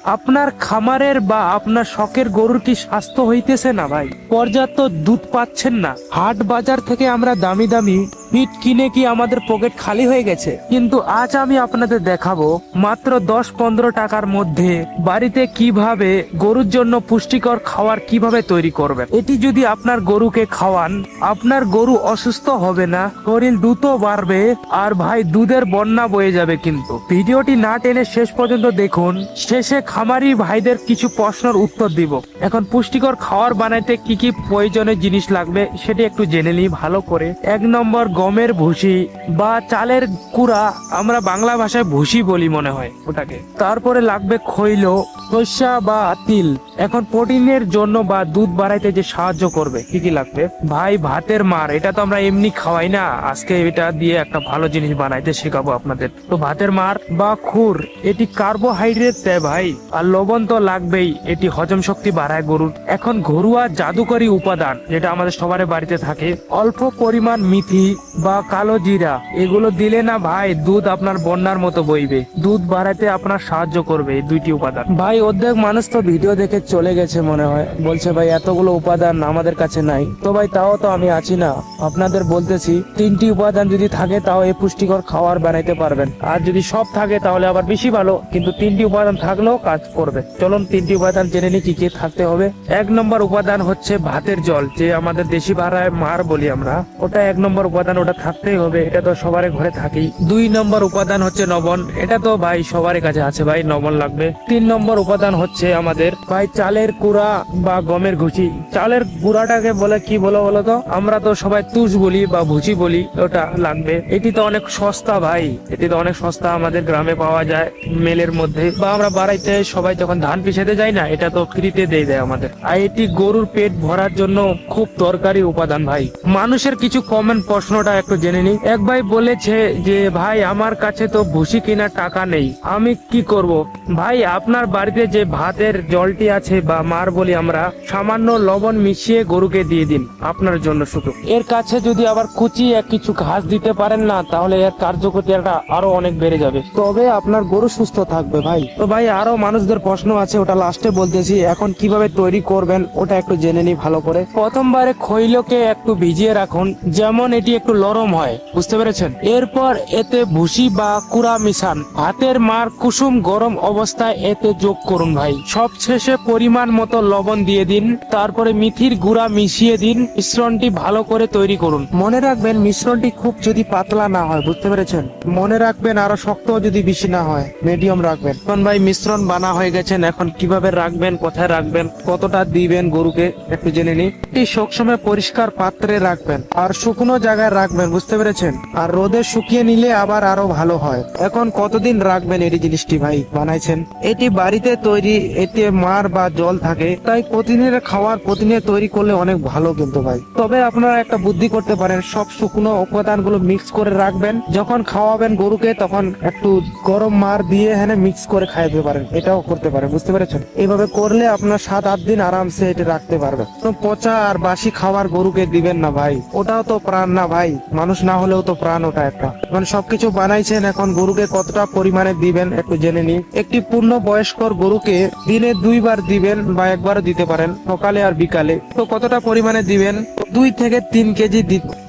আপনার খামারের বা আপনার শখের গরুর কি স্বাস্থ্য হইতেছে না ভাই? পর্যাপ্ত দুধ পাচ্ছেন না? হাট বাজার থেকে আমরা দামি দামি ফিড কিনে কি আমাদের পকেট খালি হয়ে গেছে? কিন্তু আজ আমি আপনাদের দেখাবো মাত্র 10-15 টাকার মধ্যে বাড়িতে কিভাবে গরুর জন্য পুষ্টিকর খাবার কিভাবে তৈরি করবেন। এটি যদি আপনার গরুকে খাওয়ান, আপনার গরু অসুস্থ হবে না, শরীর দ্রুত বাড়বে, আর ভাই দুধের বন্যা বয়ে যাবে। কিন্তু ভিডিওটি না টেনে শেষ পর্যন্ত দেখুন, শেষে খামারি ভাইদের কিছু প্রশ্নের উত্তর দিব। এখন পুষ্টিকর খাবার বানাইতে কি কি প্রয়োজনীয় জিনিস লাগবে সেটি একটু জেনে নিই ভালো করে। 1 নম্বর, গমের ভুসি বা চালের কুড়া, আমরা বাংলা ভাষায় ভুসি বলি মনে হয় ওটাকে। তারপরে লাগবে খৈল, সরষা বা তিল। এখন প্রোটিনের জন্য বা দুধ বাড়াইতে যে সাহায্য করবে কি কি লাগবে ভাই? ভাতের মার, এটা তো আমরা এমনি খাওয়াই না, আজকে এটা দিয়ে একটা ভালো জিনিস বানাইতে শেখাবো আপনাদের। তো ভাতের মার বা খুর, এটি কার্বোহাইড্রেট দেয় ভাই, আর লবণ তো লাগবেই, এটি হজম শক্তি বাড়ায় গরুর। এখন ঘরোয়া জাদুকরী উপাদান যেটা আমাদের সবার বাড়িতে থাকে, অল্প পরিমাণ মিথি বা কালো জিরা, এগুলো দিলে না ভাই দুধ আপনার বন্যার মতো বইবে, দুধ বাড়াতে আপনার সাহায্য করবে এই দুইটি উপাদান। ভাই অর্ধেক মানুষ তো ভিডিও দেখে চলে গেছে মনে হয়, বলছে ভাই এতগুলো উপাদান আমাদের কাছে নাই। তো ভাই তাও তো আমি আছি না, আপনাদের বলতেছি 3টি উপাদান যদি থাকে তাও এই পুষ্টিকর খাবার বানাইতে পারবেন। আর যদি সব থাকে তাহলে আবার বেশি ভালো, কিন্তু 3টি উপাদান থাকলেও কাজ করবে। চলুন 3টি উপাদান জেনে নিই কি কি থাকতে হবে। 1 নম্বর উপাদান হচ্ছে ভাতের জল, যে আমাদের দেশি ভাষায় মার বলি আমরা, ওটা 1 নম্বর উপাদান, ওটা থাকতেই হবে, এটা তো সবার ঘরে থাকেই। 2 নম্বর উপাদান হচ্ছে লবণ, এটা তো ভাই সবার কাছে আছে ভাই, লবণ লাগবে। 3 নম্বর উপাদান হচ্ছে আমাদের ভাই চালের কুড়া বা গমের ভুসি। চালের গুঁড়াটাকে বলে কি বলো তো, আমরা তো সবাই তুষ বলি বা ভুসি বলি, ওটা লাগবে। এটি তো অনেক সস্তা ভাই, এটি তো অনেক সস্তা, আমাদের গ্রামে পাওয়া যায় মেলের মধ্যে, বা আমরা বাড়াইতে সবাই যখন ধান পিছাতে যাই না, এটা তো ফ্রিতে দিয়ে দেয় আমাদের। আর এটি গরুর পেট ভরার জন্য খুব দরকারি উপাদান ভাই। মানুষের কিছু কমন প্রশ্নটা একটু জেনে নি। এক ভাই বলেছে যে ভাই আমার কাছে তো ভুসি কেনার টাকা নেই, আমি কি করব? ভাই আপনার বাড়িতে যে ভাতের জলটি আছে বা মার বলি আমরা, সামান্য লবণ মিশিয়ে গরুকে দিয়ে দিন আপনার জন্য শুধু। এর কাছে যদি আবার কুচিয়ে কিছু ঘাস দিতে পারেন না, তাহলে এর কার্যকরিতা আরো অনেক বেড়ে যাবে, তবে আপনার গরু সুস্থ থাকবে ভাই। তো ভাই আরো মানুষদের প্রশ্ন আছে, ওটা লাস্টে বলতেছি। এখন কিভাবে তৈরি করবেন ওটা একটু জেনে নি ভালো করে। প্রথমবারে খৈলকে একটু ভিজিয়ে রাখুন, যেমন এটি একটু নরম হয়, বুঝতে পেরেছেন? এরপর এতে ভুসি বা কুড়া মিশান, ভাতের মার কুসুম গরম অবস্থায় এতে যোগ করুন ভাই। সবশেষে পরিমাণ মতো লবণ দিয়ে দিন, তারপরে মিথির গুঁড়া মিশিয়ে দিন। মিশ্রণটি ভালো করে তৈরি করুন। মনে রাখবেন মিশ্রণটি খুব যদি পাতলা না হয়, বুঝতে পেরেছেন? মনে রাখবেন আরো শক্ত যদি বেশি না হয়, মিডিয়াম রাখবেন। এখন ভাই মিশ্রণ বানা হয়ে গেছেন, এখন কিভাবে রাখবেন, কোথায় রাখবেন, কতটা দিবেন গরুকে একটু জেনে নিন। এটি সবসময় পরিষ্কার পাত্রে রাখবেন আর শুকনো জায়গায় রাখবেন, বুঝতে পেরেছেন? আর রোদে শুকিয়ে নিলে আবার আরো ভালো হয়। এখন কতদিন রাখবেন এই জিনিসটি ভাই বানাইছেন? এটি বাড়িতে তৈরি, এতে মার বা জল থাকে, তাই প্রতিদিনের খাবার প্রতিদিন তৈরি করলে অনেক ভালো কিন্তু ভাই। তবে আপনারা একটা বুদ্ধি করতে পারেন, সব শুকনো উপাদানগুলো মিক্স করে রাখবেন, যখন খাওয়াবেন গরুকে তখন একটু গরম মার দিয়ে মিক্স করে খাইতে পারেন, এটাও করতে পারেন, বুঝতে পেরেছেন? এইভাবে করলে আপনার 7-8 দিন আরামসে এটা রাখতে পারবে। পচা আর বাসি খাবার গরুকে দিবেন না ভাই, ওটাও তো প্রাণ না ভাই, মানুষ না হলেও তো প্রাণ ওটা একটা। মানে সবকিছু বানাইছেন, এখন গরুকে কতটা পরিমাণে দিবেন একটু জেনে নিন। একটি পূর্ণ বয়স্কর গরুকে দিনে 2 বার দিবেন বা একবারও দিতে পারেন, সকালে আর বিকালে। তো কতটা পরিমাণে দিবেন? 2 থেকে 3 কেজি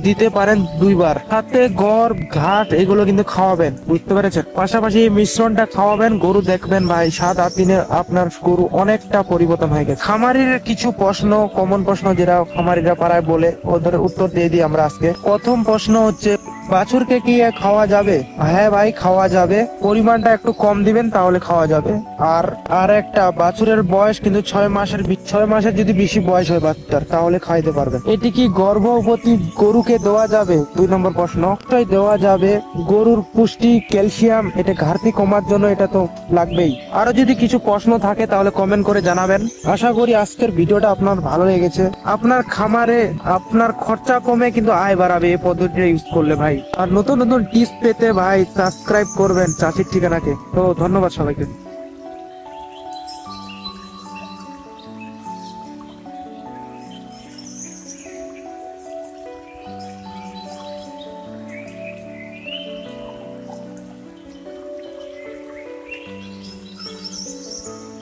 দিতে পারেন 2 বার। সাথে গড় ঘাট এগুলো কিন্তু খাওয়াবেন, বুঝতে পেরেছেন? পাশাপাশি এই মিশ্রণটা খাওয়াবেন, গরু দেখবেন ভাই 7-8 দিনে আপনার গরু অনেকটা পরিবর্তন হয়ে গেছে। খামারির কিছু প্রশ্ন, কমন প্রশ্ন যেটা খামারিরা পাড়ায় বলে, ওদের উত্তর দিয়ে দিই আমরা আজকে। প্রথম প্রশ্ন হচ্ছে, বাছুরকে কি খাওয়া যাবে? হ্যাঁ ভাই খাওয়া যাবে, পরিমাণটা একটু কম দিবেন তাহলে খাওয়া যাবে। আর একটা, বাছুরের বয়স কিন্তু 6 মাসের যদি বেশি বয়স হয় বাচ্চার, তাহলে খাইতে পারবে। এটি কি গর্ভবতী গরুকে দেওয়া যাবে? 2 নম্বর প্রশ্ন। দেওয়া যাবে, গরুর পুষ্টি, ক্যালসিয়াম, এটা ঘাটতি কমার জন্য এটা তো লাগবেই। আরো যদি কিছু প্রশ্ন থাকে তাহলে কমেন্ট করে জানাবেন। আশা করি আজকের ভিডিওটা আপনার ভালো লেগেছে। আপনার খামারে আপনার খরচা কমে কিন্তু আয় বাড়াবে এই পদ্ধতিটা ইউজ করলে ভাই। আর নতুন নতুন টিপস পেতে ভাই সাবস্ক্রাইব করবেন চাষির ঠিকানাকে। তো ধন্যবাদ সবাইকে।